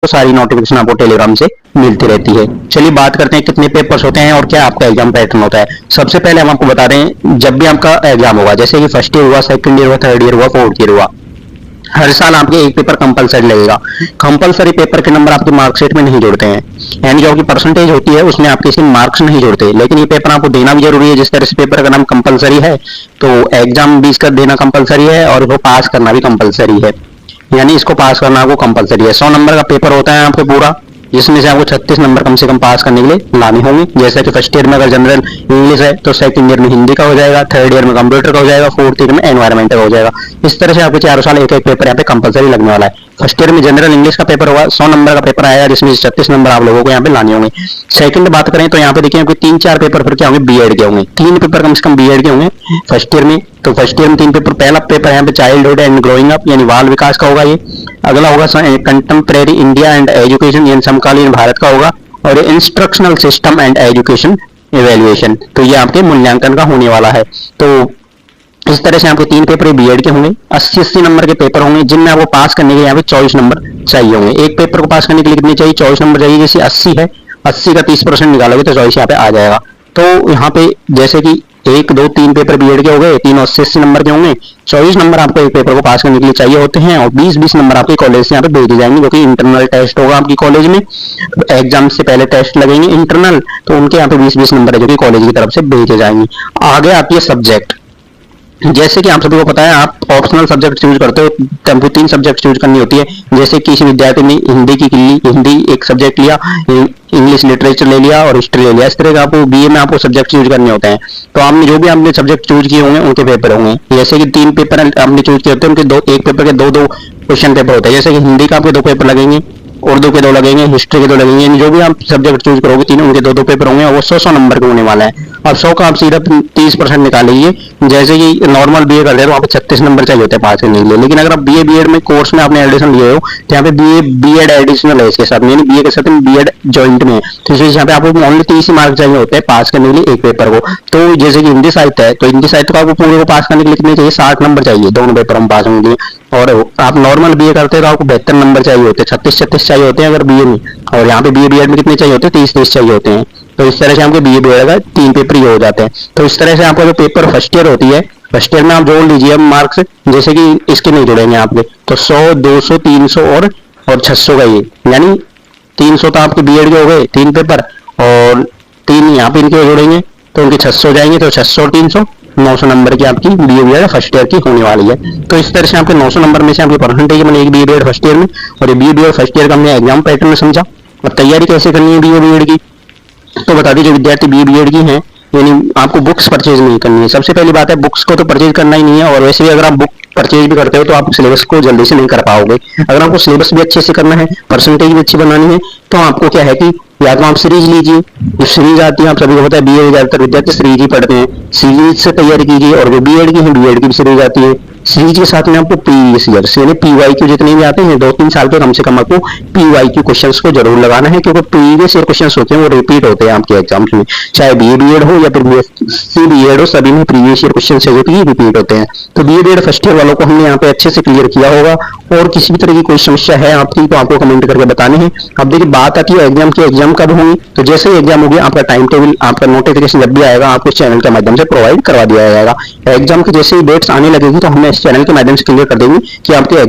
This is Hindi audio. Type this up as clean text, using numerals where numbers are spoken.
तो सारी नोटिफिकेशन आपको टेलीग्राम से मिलती रहती है। चलिए बात करते हैं कितने पेपर्स होते हैं और क्या आपका एग्जाम पैटर्न होता है। सबसे पहले हम आपको बता दें, जब भी आपका एग्जाम होगा, जैसे कि फर्स्ट ईयर हुआ, सेकंड ईयर हुआ, थर्ड ईयर हुआ, फोर्थ ईयर हुआ, हर साल आपके एक पेपर कंपलसरी लगेगा। कंपलसरी पेपर के नंबर आपके मार्कशीट में नहीं जोड़ते हैं, यानी जो आपकी परसेंटेज होती है उसमें आपके इसमें मार्क्स नहीं जोड़ते, लेकिन ये पेपर आपको देना भी जरूरी है। जिस तरह से पेपर का नाम कंपलसरी है, तो एग्जाम भी इसका देना कंपलसरी है और वो पास करना भी कंपलसरी है, यानी इसको पास करना आपको कंपलसरी है। 100 नंबर का पेपर होता है आपको पूरा, जिसमें से आपको 36 नंबर कम से कम पास करने के लिए लाने होंगे। जैसे कि फर्स्ट ईयर में अगर जनरल इंग्लिश है तो सेकंड ईयर में हिंदी का हो जाएगा, थर्ड ईयर में कंप्यूटर का हो जाएगा, फोर्थ ईयर में एनवायरमेंट का हो जाएगा। इस तरह से आपको चारों साल एक एक पेपर यहाँ पे कंपलसरी लगने वाला है। फर्स्ट ईयर में जनरल इंग्लिश का पेपर होगा, 100 नंबर का पेपर आएगा, जिसमें 36 नंबर आप लोगों को यहाँ पे लाने होंगे। सेकंड बात करें तो यहाँ पे देखिए 3-4 पेपर फिर क्या होंगे, बीएड के होंगे। 3 पेपर कम से कम बीएड के होंगे फर्स्ट ईयर में। तो फर्स्ट ईयर में 3 पेपर, पहला पेपर यहाँ पे चाइल्डहुड एंड ग्रोइंग अप यानी बाल विकास का होगा ये। अगला होगा कंटेम्परेरी इंडिया एंड एजुकेशन यानी समकालीन भारत का होगा, और instructional system and education evaluation, तो ये आपके मूल्यांकन का होने वाला है। तो इस तरह से आपके 3 पेपर बीएड के होंगे, 80-80 नंबर के पेपर होंगे, जिनमें आपको पास करने के यहाँ पे 24 नंबर चाहिए होंगे। एक पेपर को पास करने के लिए कितने चाहिए, 24 नंबर चाहिए। जैसे 80 है, 80 का 30% निकालोगे तो 24 यहाँ पे आ जाएगा। तो यहाँ पे जैसे कि 1, 2, 3 पेपर बीएड के हो गए, 3 80-80 नंबर के होंगे। 24 नंबर आपको एक पेपर को पास करने के लिए चाहिए होते हैं, और 20-20 नंबर आपके कॉलेज से यहाँ पे भेजे जाएंगे, जो कि इंटरनल टेस्ट होगा आपकी कॉलेज में। एग्जाम से पहले टेस्ट लगेंगे इंटरनल, तो उनके यहाँ पे 20-20 नंबर है जो कि कॉलेज की तरफ से भेजे जाएंगे। आगे आती है सब्जेक्ट। जैसे कि आप सभी को पता है, आप ऑप्शनल सब्जेक्ट चूज करते हो, तब 3 सब्जेक्ट चूज करनी होती है। जैसे किसी विद्यार्थी ने हिंदी एक सब्जेक्ट लिया, इंग्लिश लिटरेचर ले लिया और हिस्ट्री ले लिया। इस तरह का आपको बीए में आपको सब्जेक्ट चूज करने होते हैं। तो आपने जो भी आपने सब्जेक्ट चूज किए होंगे उनके पेपर होंगे। जैसे कि 3 पेपर आपने चूज किए होते हैं, उनके एक पेपर के 2-2 क्वेश्चन पेपर होते हैं। जैसे कि हिंदी का आपके 2 पेपर लगेंगे, उर्दू के 2 लगेंगे, हिस्ट्री के 2 लगेंगे। जो भी आप सब्जेक्ट चूज करोगे तीनों, उनके 2-2 पेपर होंगे, और वो 100-100 नंबर के होने वाला है। अब 100 का आप सीधा 30% निकालेंगे। जैसे कि नॉर्मल बीए करते हैं तो वहाँ पे 36 नंबर चाहिए होते हैं पास करने के लिए, लेकिन अगर आप बीए बीएड में कोर्स में आपने एडिशन लिए हो, तो यहाँ पे बीए बीएड एडिशनल है इसके साथ, यानी बीए के साथ बीएड जॉइंट में है, तो यहाँ पे आपको ओनली 30 मार्क चाहिए होते हैं पास करने के लिए एक पेपर को। तो जैसे कि हिंदी साहित्य है, तो हिंदी साहित्य को आपको पूरे को पास करने के लिए कितने चाहिए, 60 नंबर चाहिए दोनों पेपर हम पास होंगे। और आप नॉर्मल बीए करते हैं तो आपको 72 नंबर चाहिए होते हैं, 36-36 चाहिए होते हैं अगर बीए में, और यहाँ पे बीए बीएड में कितने चाहिए होते हैं, 30-30 चाहिए होते हैं। तो इस तरह से आपके बीए बीएड का 3 पेपर ही हो जाते हैं। तो इस तरह से आपका जो पेपर फर्स्ट ईयर होती है, फर्स्ट ईयर में आप जोड़ लीजिए अब मार्क्स, जैसे कि इसके नहीं जोड़ेंगे आपके, तो 100, 200, 300 और 600 का ये, यानी 300 तो आपके बीएड के हो गए 3 पेपर, और 3 यहाँ पे इनके जोड़ेंगे तो उनके 600 जाएंगे, तो 600 और 300 900 नंबर की आपकी बीए बीएड फर्स्ट ईयर की होने वाली है। तो इस तरह से आपके 900 नंबर में से आपकी परसेंटेज बनेगी बीए बीएड फर्स्ट ईयर में। और ये बीए बीएड फर्स्ट ईयर का हमने एग्जाम पैटर्न में समझा। और तैयारी कैसे करनी है बीए बीएड की, तो बता दीजिए, विद्यार्थी बीए बीएड की हैं, यानी आपको बुक्स परचेज नहीं करनी है। सबसे पहली बात है, बुक्स को तो परचेज करना ही नहीं है, और वैसे भी अगर आप बुक परचेज भी करते हो तो आप सिलेबस को जल्दी से नहीं कर पाओगे। अगर आपको सिलेबस भी अच्छे से करना है, परसेंटेज भी अच्छी बनानी है, तो आपको क्या है कि या तो आप सीरीज लीजिए, जो सीरीज आती है आप सभी को पता है, बीए ज्यादातर विद्यार्थी सीरीज ही पढ़ते हैं, सीरीज से तैयारी कीजिए। और जो बीएड की है, बीएड की भी सीरीज आती है, सीरीज के साथ में आपको प्रीवियस ईयर यानी पीवाईक्यू जितने भी आते हैं 2-3 साल के, कम से कम आपको पीवाईक्यू क्वेश्चंस को जरूर लगाना है, क्योंकि प्रीवियस ईयर क्वेश्चंस होते हैं वो रिपीट होते हैं आपके एग्जाम्स में, चाहे बीए बीएड हो या फिर बीएससी बीएड हो, सभी में प्रीवियस ईयर क्वेश्चंस जो कि रिपीट होते हैं। तो बीए बीएड फर्स्ट ईयर वालों को हमने यहाँ पे अच्छे से क्लियर किया होगा। और किसी भी तरह की कोई समस्या है आपकी तो आपको कमेंट करके बताने हैं। अब देखिए बात आती है एग्जाम की, एग्जाम कब होंगी, तो जैसे ही एग्जाम होगी आपका टाइम टेबल, आपका नोटिफिकेशन जब भी आएगा आपको चैनल के माध्यम से प्रोवाइड करवा दिया जाएगा। एग्जाम की जैसे ही डेट्स आने लगेगी तो हमें इस चैनल के माध्यम से क्लियर कर देंगे कि आपके